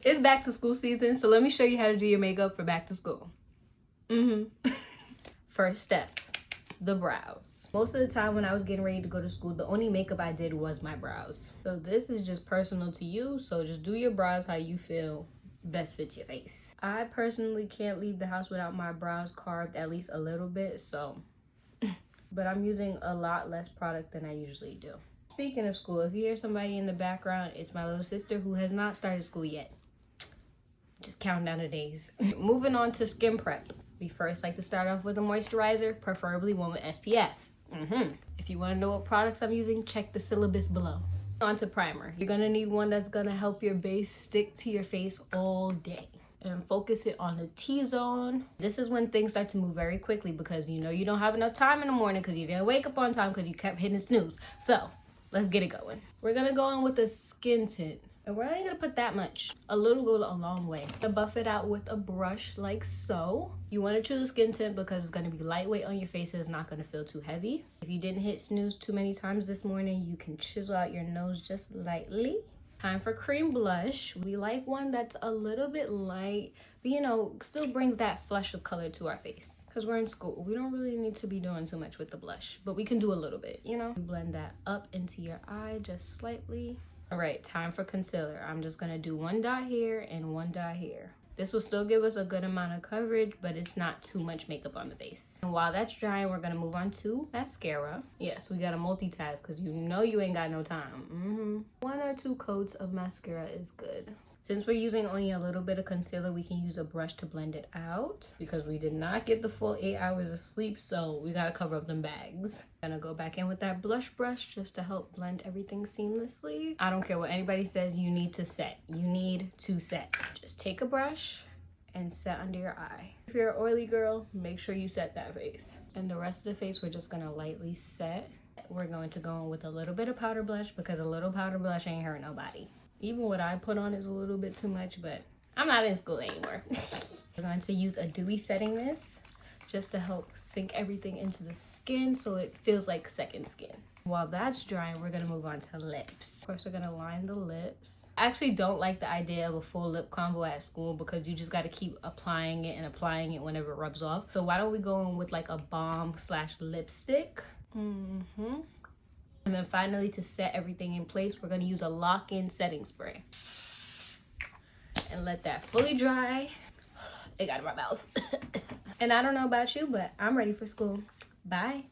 It's back to school season, so let me show you how to do your makeup for back to school. First step, the brows. Most of the time when I was getting ready to go to school, the only makeup I did was my brows. So this is just personal to you, so just do your brows how you feel best fits your face. I personally can't leave the house without my brows carved at least a little bit, so but I'm using a lot less product than I usually do. Speaking of school, if you hear somebody in the background, it's my little sister who has not started school yet. Just counting down the days. Moving on to skin prep. We first like to start off with a moisturizer, preferably one with SPF. If you want to know what products I'm using, check the syllabus below. On to primer. You're gonna need one that's gonna help your base stick to your face all day. And focus it on the T-zone. This is when things start to move very quickly because you know you don't have enough time in the morning because you didn't wake up on time because you kept hitting snooze. So let's get it going. We're gonna go in with a skin tint. And we're only gonna put that much. A little goes a long way. To buff it out with a brush like so. You wanna choose a skin tint because it's gonna be lightweight on your face. It's not gonna feel too heavy. If you didn't hit snooze too many times this morning, you can chisel out your nose just lightly. Time for cream blush. We like one that's a little bit light, but you know, still brings that flush of color to our face. Because we're in school, we don't really need to be doing too much with the blush, but we can do a little bit, you know? Blend that up into your eye just slightly. All right, time for concealer. I'm just gonna do one dot here and one dot here. This will still give us a good amount of coverage, but it's not too much makeup on the face. And while that's drying, we're gonna move on to mascara. Yes, we gotta multitask because you know you ain't got no time. 1 or 2 coats of mascara is good. Since we're using only a little bit of concealer, we can use a brush to blend it out because we did not get the full 8 hours of sleep, so we gotta cover up them bags. Gonna go back in with that blush brush just to help blend everything seamlessly. I don't care what anybody says, you need to set. You need to set. Just take a brush and set under your eye. If you're an oily girl, make sure you set that face. And the rest of the face, we're just gonna lightly set. We're going to go in with a little bit of powder blush because a little powder blush ain't hurt nobody. Even what I put on is a little bit too much, but I'm not in school anymore. We're going to use a dewy setting mist just to help sink everything into the skin so it feels like second skin. While that's drying, we're gonna move on to lips. Of course, we're gonna line the lips. I actually don't like the idea of a full lip combo at school because you just gotta keep applying it and applying it whenever it rubs off. So why don't we go in with like a balm / lipstick? And then finally, to set everything in place, we're gonna use a lock-in setting spray. And let that fully dry. It got in my mouth. And I don't know about you, but I'm ready for school. Bye.